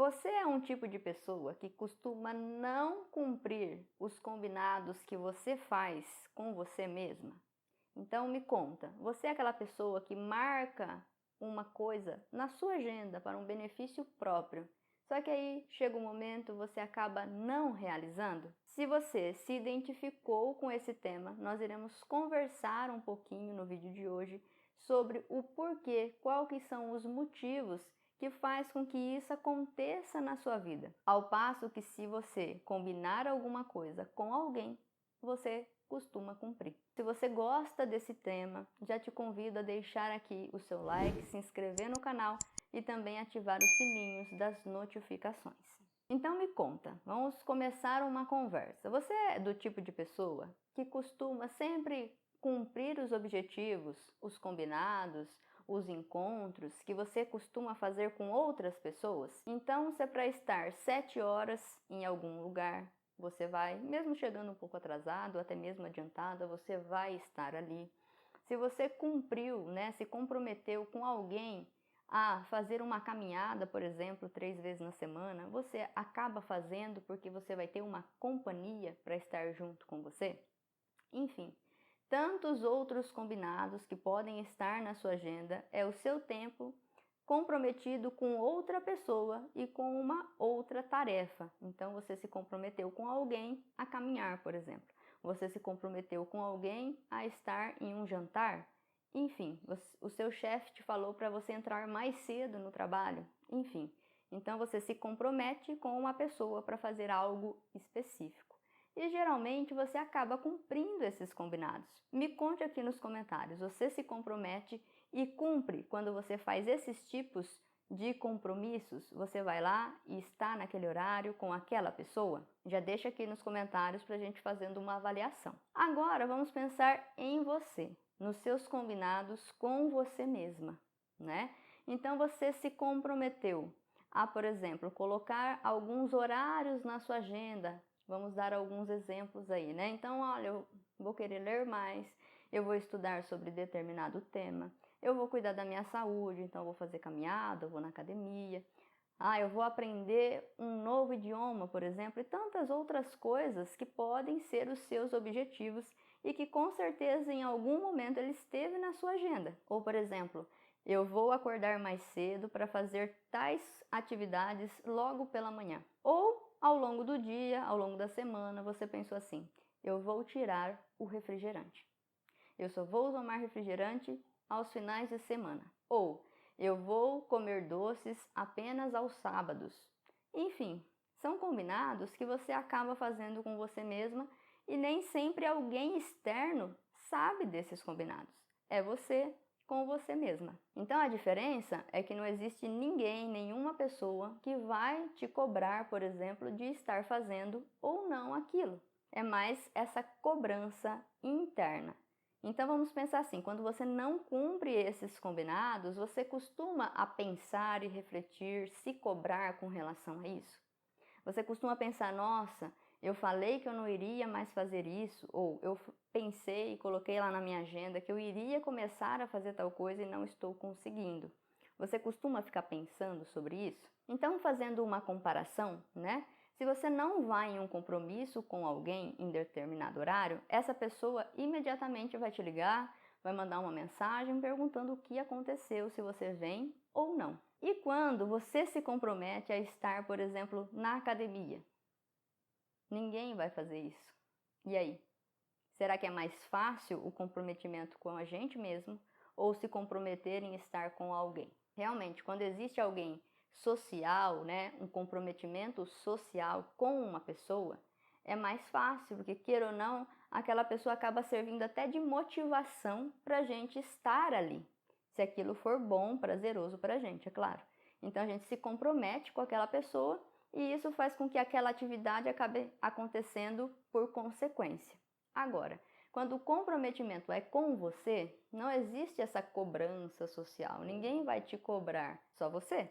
Você é um tipo de pessoa que costuma não cumprir os combinados que você faz com você mesma? Então me conta, você é aquela pessoa que marca uma coisa na sua agenda para um benefício próprio, só que aí chega um momento você acaba não realizando? Se você se identificou com esse tema, nós iremos conversar um pouquinho no vídeo de hoje sobre o porquê, quais que são os motivos que faz com que isso aconteça na sua vida. Ao passo que se você combinar alguma coisa com alguém, você costuma cumprir. Se você gosta desse tema, já te convido a deixar aqui o seu like, se inscrever no canal e também ativar os sininhos das notificações. Então me conta, vamos começar uma conversa. Você é do tipo de pessoa que costuma sempre cumprir os objetivos, os combinados, os encontros que você costuma fazer com outras pessoas? Então, se é para estar 7 horas em algum lugar, você vai, mesmo chegando um pouco atrasado, até mesmo adiantada, você vai estar ali. Se você cumpriu, se comprometeu com alguém a fazer uma caminhada, por exemplo, 3 vezes na semana, você acaba fazendo porque você vai ter uma companhia para estar junto com você? Enfim, tantos outros combinados que podem estar na sua agenda, é o seu tempo comprometido com outra pessoa e com uma outra tarefa. Então você se comprometeu com alguém a caminhar, por exemplo. Você se comprometeu com alguém a estar em um jantar. Enfim, o seu chefe te falou para você entrar mais cedo no trabalho. Enfim, então você se compromete com uma pessoa para fazer algo específico. E geralmente você acaba cumprindo esses combinados. Me conte aqui nos comentários, você se compromete e cumpre quando você faz esses tipos de compromissos? Você vai lá e está naquele horário com aquela pessoa? Já deixa aqui nos comentários para a gente fazendo uma avaliação. Agora vamos pensar em você, nos seus combinados com você mesma, né? Então você se comprometeu a, por exemplo, colocar alguns horários na sua agenda. Vamos dar alguns exemplos aí, né? Então, olha, eu vou querer ler mais, eu vou estudar sobre determinado tema, eu vou cuidar da minha saúde, então eu vou fazer caminhada, eu vou na academia. Eu vou aprender um novo idioma, por exemplo, e tantas outras coisas que podem ser os seus objetivos e que com certeza em algum momento ele esteve na sua agenda. Ou, por exemplo, eu vou acordar mais cedo para fazer tais atividades logo pela manhã. Ou ao longo do dia, ao longo da semana, você pensou assim: eu vou tirar o refrigerante. Eu só vou tomar refrigerante aos finais de semana. Ou eu vou comer doces apenas aos sábados. Enfim, são combinados que você acaba fazendo com você mesma e nem sempre alguém externo sabe desses combinados. É você com você mesma. Então a diferença é que não existe ninguém, nenhuma pessoa que vai te cobrar, por exemplo, de estar fazendo ou não aquilo. É mais essa cobrança interna. Então vamos pensar assim, quando você não cumpre esses combinados, você costuma a pensar e refletir, se cobrar com relação a isso? Você costuma pensar, nossa, eu falei que eu não iria mais fazer isso, ou eu pensei e coloquei lá na minha agenda que eu iria começar a fazer tal coisa e não estou conseguindo. Você costuma ficar pensando sobre isso? Então, fazendo uma comparação, Se você não vai em um compromisso com alguém em determinado horário, essa pessoa imediatamente vai te ligar, vai mandar uma mensagem perguntando o que aconteceu, se você vem ou não. E quando você se compromete a estar, por exemplo, na academia? Ninguém vai fazer isso. E aí? Será que é mais fácil o comprometimento com a gente mesmo ou se comprometer em estar com alguém? Realmente, quando existe alguém social, um comprometimento social com uma pessoa, é mais fácil, porque queira ou não, aquela pessoa acaba servindo até de motivação para a gente estar ali. Se aquilo for bom, prazeroso para a gente, é claro. Então a gente se compromete com aquela pessoa e isso faz com que aquela atividade acabe acontecendo por consequência. Agora, quando o comprometimento é com você, não existe essa cobrança social. Ninguém vai te cobrar, só você,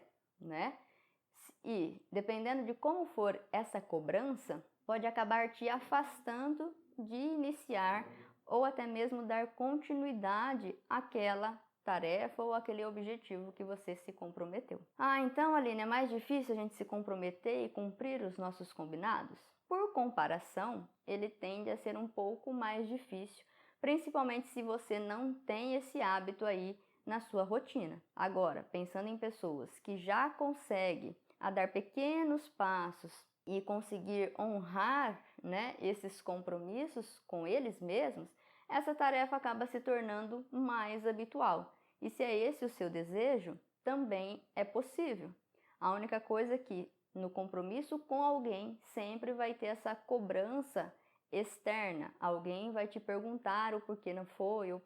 E dependendo de como for essa cobrança, pode acabar te afastando de iniciar ou até mesmo dar continuidade àquela tarefa ou aquele objetivo que você se comprometeu. Então, Aline, é mais difícil a gente se comprometer e cumprir os nossos combinados? Por comparação, ele tende a ser um pouco mais difícil, principalmente se você não tem esse hábito aí na sua rotina. Agora, pensando em pessoas que já conseguem a dar pequenos passos e conseguir honrar, né, esses compromissos com eles mesmos, essa tarefa acaba se tornando mais habitual. E se é esse o seu desejo, também é possível. A única coisa é que no compromisso com alguém sempre vai ter essa cobrança externa. Alguém vai te perguntar o porquê não foi, ou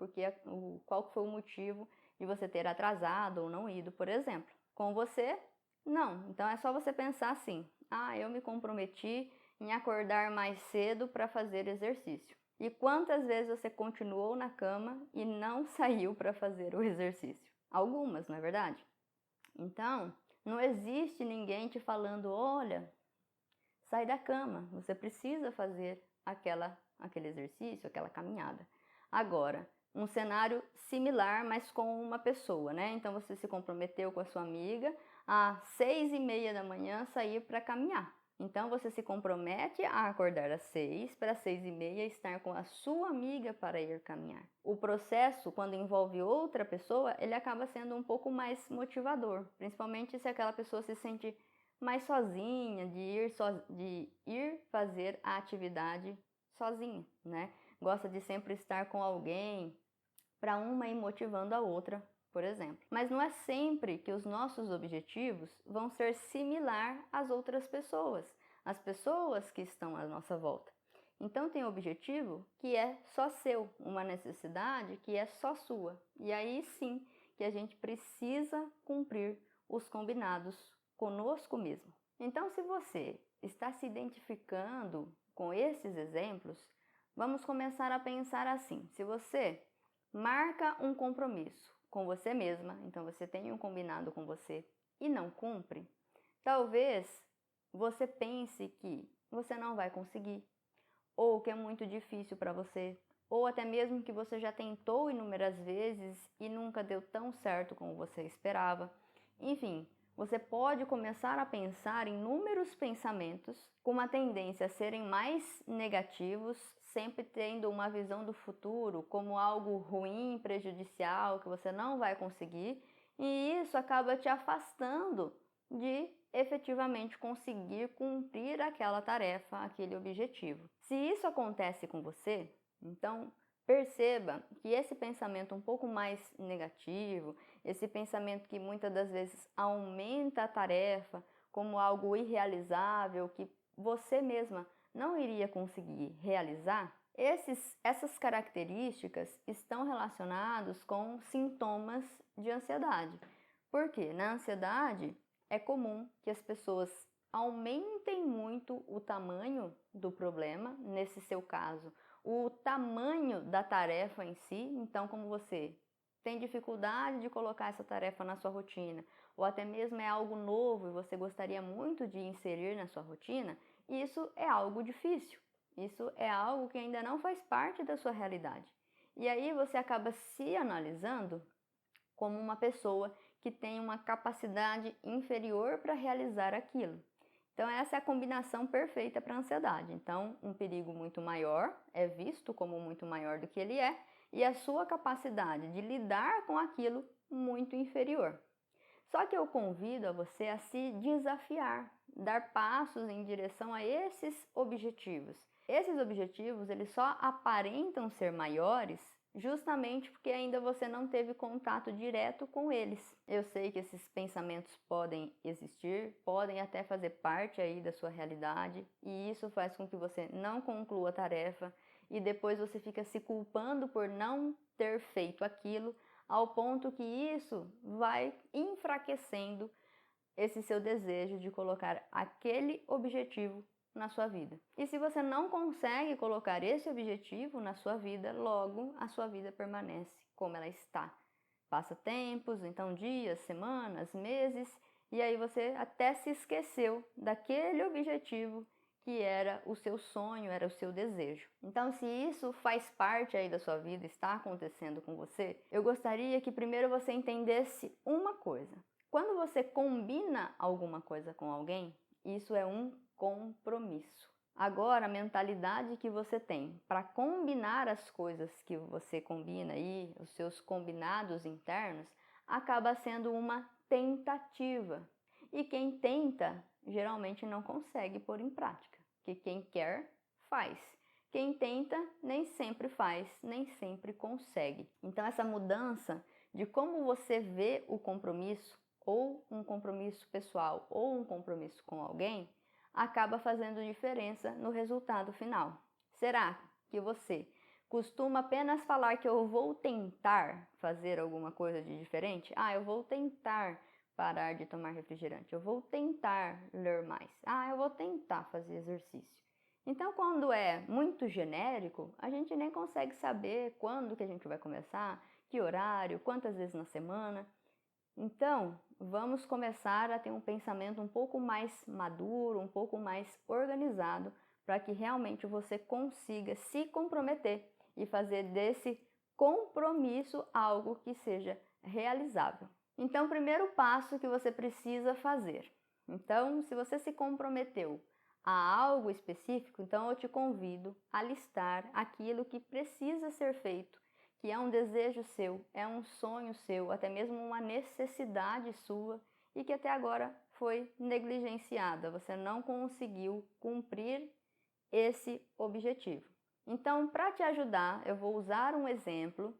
qual foi o motivo de você ter atrasado ou não ido, por exemplo. Com você, não. Então é só você pensar assim: eu me comprometi em acordar mais cedo para fazer exercício. E quantas vezes você continuou na cama e não saiu para fazer o exercício? Algumas, não é verdade? Então, não existe ninguém te falando: olha, sai da cama, você precisa fazer aquele exercício, aquela caminhada. Agora, um cenário similar, mas com uma pessoa, né? Então, você se comprometeu com a sua amiga às 6h30 da manhã sair para caminhar. Então, você se compromete a acordar às 6 para 6h30 estar com a sua amiga para ir caminhar. O processo, quando envolve outra pessoa, ele acaba sendo um pouco mais motivador, principalmente se aquela pessoa se sente mais sozinha, de ir fazer a atividade sozinha, né? Gosta de sempre estar com alguém para uma ir motivando a outra, por exemplo. Mas não é sempre que os nossos objetivos vão ser similar às outras pessoas, as pessoas que estão à nossa volta. Então tem objetivo que é só seu, uma necessidade que é só sua. E aí sim que a gente precisa cumprir os combinados conosco mesmo. Então, se você está se identificando com esses exemplos, vamos começar a pensar assim: se você marca um compromisso com você mesma, então você tem um combinado com você e não cumpre, talvez você pense que você não vai conseguir, ou que é muito difícil para você, ou até mesmo que você já tentou inúmeras vezes e nunca deu tão certo como você esperava. Enfim, você pode começar a pensar em inúmeros pensamentos com uma tendência a serem mais negativos, sempre tendo uma visão do futuro como algo ruim, prejudicial, que você não vai conseguir, e isso acaba te afastando de efetivamente conseguir cumprir aquela tarefa, aquele objetivo. Se isso acontece com você, então perceba que esse pensamento um pouco mais negativo, esse pensamento que muitas das vezes aumenta a tarefa como algo irrealizável, que você mesma não iria conseguir realizar, essas características estão relacionadas com sintomas de ansiedade. Porque na ansiedade é comum que as pessoas aumentem muito o tamanho do problema, nesse seu caso, o tamanho da tarefa em si. Então, como você tem dificuldade de colocar essa tarefa na sua rotina, ou até mesmo é algo novo e você gostaria muito de inserir na sua rotina, isso é algo difícil. Isso é algo que ainda não faz parte da sua realidade. E aí você acaba se analisando como uma pessoa que tem uma capacidade inferior para realizar aquilo. Então essa é a combinação perfeita para a ansiedade. Então um perigo muito maior é visto como muito maior do que ele é, e a sua capacidade de lidar com aquilo muito inferior. Só que eu convido a você a se desafiar, dar passos em direção a esses objetivos. Esses objetivos, eles só aparentam ser maiores justamente porque ainda você não teve contato direto com eles. Eu sei que esses pensamentos podem existir, podem até fazer parte aí da sua realidade, e isso faz com que você não conclua a tarefa e depois você fica se culpando por não ter feito aquilo, ao ponto que isso vai enfraquecendo esse seu desejo de colocar aquele objetivo na sua vida. E se você não consegue colocar esse objetivo na sua vida, logo a sua vida permanece como ela está. Passa tempos, então dias, semanas, meses, e aí você até se esqueceu daquele objetivo que era o seu sonho, era o seu desejo. Então, se isso faz parte aí da sua vida, está acontecendo com você, eu gostaria que primeiro você entendesse uma coisa. Quando você combina alguma coisa com alguém, isso é um compromisso. Agora, a mentalidade que você tem para combinar as coisas que você combina aí, os seus combinados internos, acaba sendo uma tentativa. E quem tenta, geralmente não consegue pôr em prática, porque quem quer, faz. Quem tenta, nem sempre faz, nem sempre consegue. Então, essa mudança de como você vê o compromisso, ou um compromisso pessoal, ou um compromisso com alguém, acaba fazendo diferença no resultado final. Será que você costuma apenas falar que eu vou tentar fazer alguma coisa de diferente? Ah, eu vou tentar parar de tomar refrigerante, eu vou tentar ler mais, ah, eu vou tentar fazer exercício. Então, quando é muito genérico, a gente nem consegue saber quando que a gente vai começar, que horário, quantas vezes na semana. Então, vamos começar a ter um pensamento um pouco mais maduro, um pouco mais organizado, para que realmente você consiga se comprometer e fazer desse compromisso algo que seja realizável. Então, o primeiro passo que você precisa fazer. Então, se você se comprometeu a algo específico, então eu te convido a listar aquilo que precisa ser feito, que é um desejo seu, é um sonho seu, até mesmo uma necessidade sua e que até agora foi negligenciada, você não conseguiu cumprir esse objetivo. Então, para te ajudar, eu vou usar um exemplo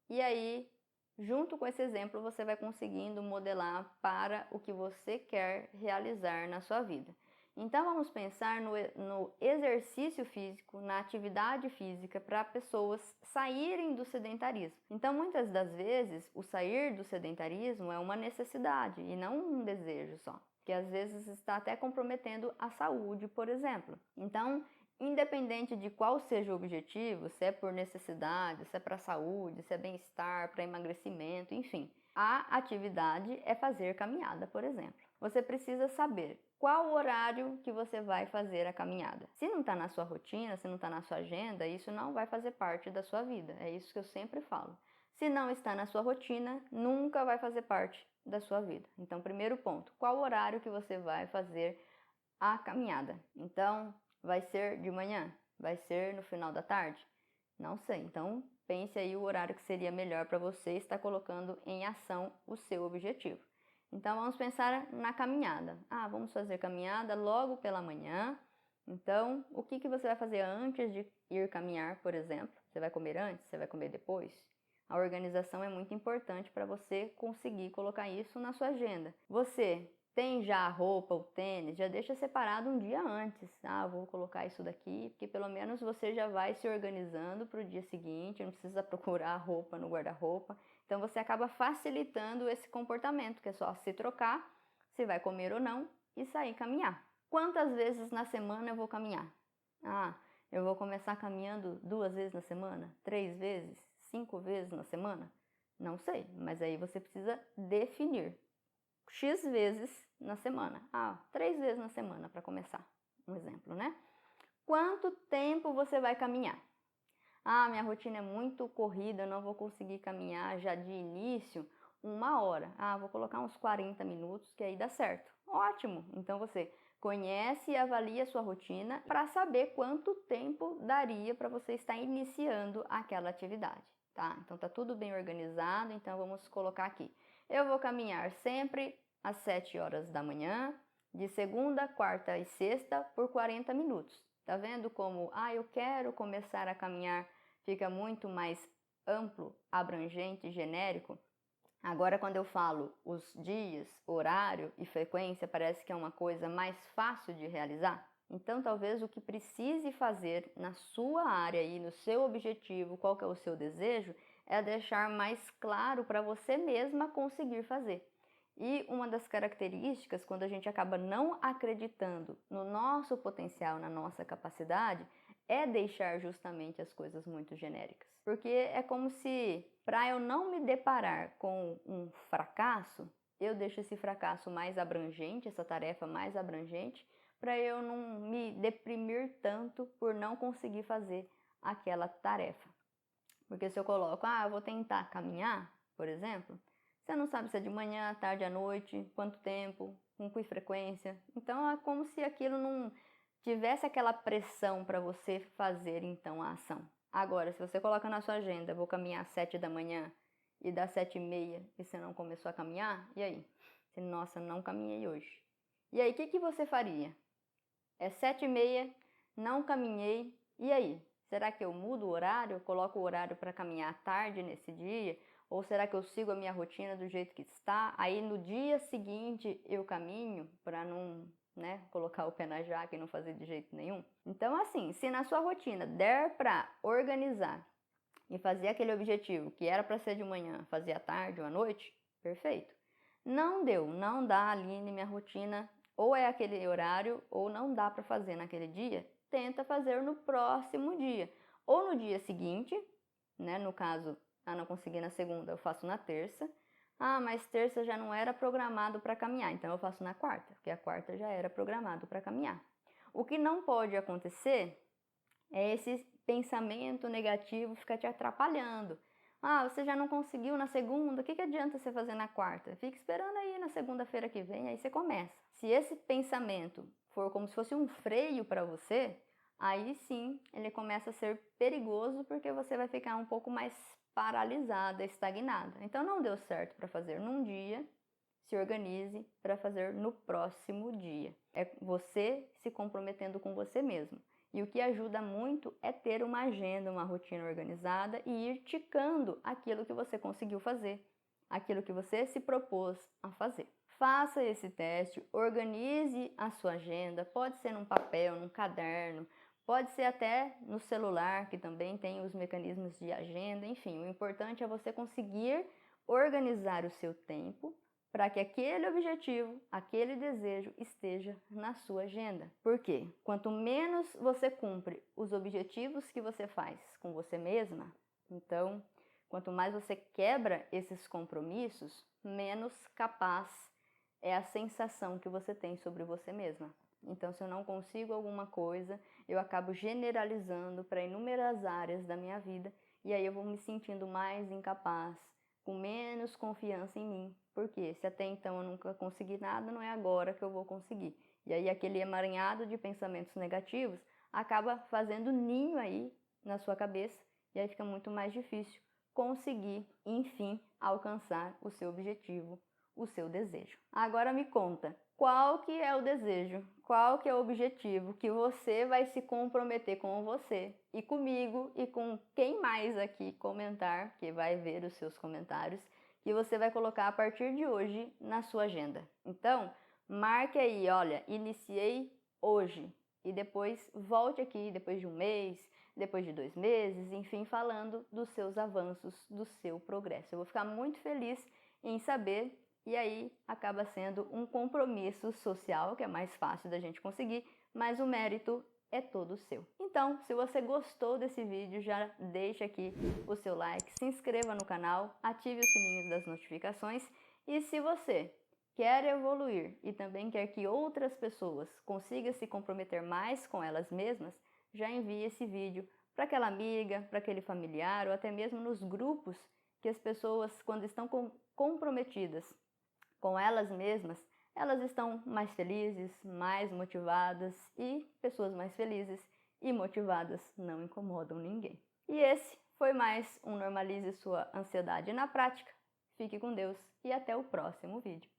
e aí, junto com esse exemplo, você vai conseguindo modelar para o que você quer realizar na sua vida. Então, vamos pensar no exercício físico, na atividade física para pessoas saírem do sedentarismo. Então, muitas das vezes, o sair do sedentarismo é uma necessidade e não um desejo só, que às vezes está até comprometendo a saúde, por exemplo. Então, independente de qual seja o objetivo, se é por necessidade, se é para saúde, se é bem-estar, para emagrecimento, enfim, a atividade é fazer caminhada, por exemplo. Você precisa saber qual o horário que você vai fazer a caminhada. Se não está na sua rotina, se não está na sua agenda, isso não vai fazer parte da sua vida. É isso que eu sempre falo. Se não está na sua rotina, nunca vai fazer parte da sua vida. Então, primeiro ponto, qual o horário que você vai fazer a caminhada? Então, vai ser de manhã? Vai ser no final da tarde? Não sei. Então, pense aí o horário que seria melhor para você estar colocando em ação o seu objetivo. Então, vamos pensar na caminhada. Ah, vamos fazer caminhada logo pela manhã. Então, o que você vai fazer antes de ir caminhar, por exemplo? Você vai comer antes? Você vai comer depois? A organização é muito importante para você conseguir colocar isso na sua agenda. Você tem já a roupa, o tênis, já deixa separado um dia antes. Ah, vou colocar isso daqui, porque pelo menos você já vai se organizando para o dia seguinte, não precisa procurar a roupa no guarda-roupa. Então você acaba facilitando esse comportamento, que é só se trocar, se vai comer ou não, e sair caminhar. Quantas vezes na semana eu vou caminhar? Ah, eu vou começar caminhando 2 vezes na semana, 3 vezes, 5 vezes na semana? Não sei, mas aí você precisa definir. X vezes na semana. Ah, 3 vezes na semana para começar. Um exemplo, né? Quanto tempo você vai caminhar? Ah, minha rotina é muito corrida, eu não vou conseguir caminhar já de início 1 hora. Ah, vou colocar uns 40 minutos, que aí dá certo. Ótimo! Então você conhece e avalia a sua rotina para saber quanto tempo daria para você estar iniciando aquela atividade, tá? Então tá tudo bem organizado, então vamos colocar aqui. Eu vou caminhar sempre às 7 horas da manhã, de segunda, quarta e sexta, por 40 minutos. Tá vendo como, eu quero começar a caminhar, fica muito mais amplo, abrangente, genérico? Agora, quando eu falo os dias, horário e frequência, parece que é uma coisa mais fácil de realizar. Então, talvez o que precise fazer na sua área e no seu objetivo, qual que é o seu desejo, é deixar mais claro para você mesma conseguir fazer. E uma das características, quando a gente acaba não acreditando no nosso potencial, na nossa capacidade, é deixar justamente as coisas muito genéricas. Porque é como se, para eu não me deparar com um fracasso, eu deixo esse fracasso mais abrangente, essa tarefa mais abrangente, para eu não me deprimir tanto por não conseguir fazer aquela tarefa. Porque se eu coloco, eu vou tentar caminhar, por exemplo, você não sabe se é de manhã, à tarde, à noite, quanto tempo, com que frequência. Então é como se aquilo não tivesse aquela pressão para você fazer então a ação. Agora, se você coloca na sua agenda, vou caminhar às 7 da manhã e dá 7h30 e você não começou a caminhar, e aí? Você, nossa, não caminhei hoje. E aí, o que você faria? É 7h30, não caminhei, e aí? Será que eu mudo o horário? Coloco o horário para caminhar à tarde nesse dia? Ou será que eu sigo a minha rotina do jeito que está? Aí no dia seguinte eu caminho para não, colocar o pé na jaca e não fazer de jeito nenhum? Então assim, se na sua rotina der para organizar e fazer aquele objetivo que era para ser de manhã, fazer à tarde ou à noite, perfeito. Não deu, não dá ali na minha rotina, ou é aquele horário ou não dá para fazer naquele dia, tenta fazer no próximo dia. Ou no dia seguinte, no caso, não consegui na segunda, eu faço na terça. Mas terça já não era programado para caminhar, então eu faço na quarta, porque a quarta já era programado para caminhar. O que não pode acontecer é esse pensamento negativo ficar te atrapalhando. Você já não conseguiu na segunda, o que adianta você fazer na quarta? Fica esperando aí na segunda-feira que vem, aí você começa. Se esse pensamento for como se fosse um freio para você, aí sim ele começa a ser perigoso, porque você vai ficar um pouco mais paralisada, estagnada. Então não deu certo para fazer num dia, se organize para fazer no próximo dia. É você se comprometendo com você mesmo. E o que ajuda muito é ter uma agenda, uma rotina organizada e ir ticando aquilo que você conseguiu fazer, aquilo que você se propôs a fazer. Faça esse teste, organize a sua agenda, pode ser num papel, num caderno, pode ser até no celular, que também tem os mecanismos de agenda, enfim, o importante é você conseguir organizar o seu tempo para que aquele objetivo, aquele desejo esteja na sua agenda. Por quê? Quanto menos você cumpre os objetivos que você faz com você mesma, então, quanto mais você quebra esses compromissos, menos capaz é a sensação que você tem sobre você mesma. Então, se eu não consigo alguma coisa, eu acabo generalizando para inúmeras áreas da minha vida e aí eu vou me sentindo mais incapaz, com menos confiança em mim. Porque se até então eu nunca consegui nada, não é agora que eu vou conseguir. E aí aquele emaranhado de pensamentos negativos acaba fazendo ninho aí na sua cabeça e aí fica muito mais difícil conseguir, enfim, alcançar o seu objetivo, o seu desejo. Agora me conta, qual que é o desejo, qual que é o objetivo que você vai se comprometer com você e comigo e com quem mais aqui comentar, que vai ver os seus comentários, que você vai colocar a partir de hoje na sua agenda. Então, marque aí, olha, iniciei hoje e depois volte aqui depois de um mês, depois de 2 meses, enfim, falando dos seus avanços, do seu progresso. Eu vou ficar muito feliz em saber. E aí acaba sendo um compromisso social, que é mais fácil da gente conseguir, mas o mérito é todo seu. Então, se você gostou desse vídeo, já deixa aqui o seu like, se inscreva no canal, ative os sininhos das notificações e se você quer evoluir e também quer que outras pessoas consigam se comprometer mais com elas mesmas, já envie esse vídeo para aquela amiga, para aquele familiar ou até mesmo nos grupos que as pessoas, quando estão comprometidas com elas mesmas, elas estão mais felizes, mais motivadas e pessoas mais felizes e motivadas não incomodam ninguém. E esse foi mais um Normalize Sua Ansiedade na Prática. Fique com Deus e até o próximo vídeo.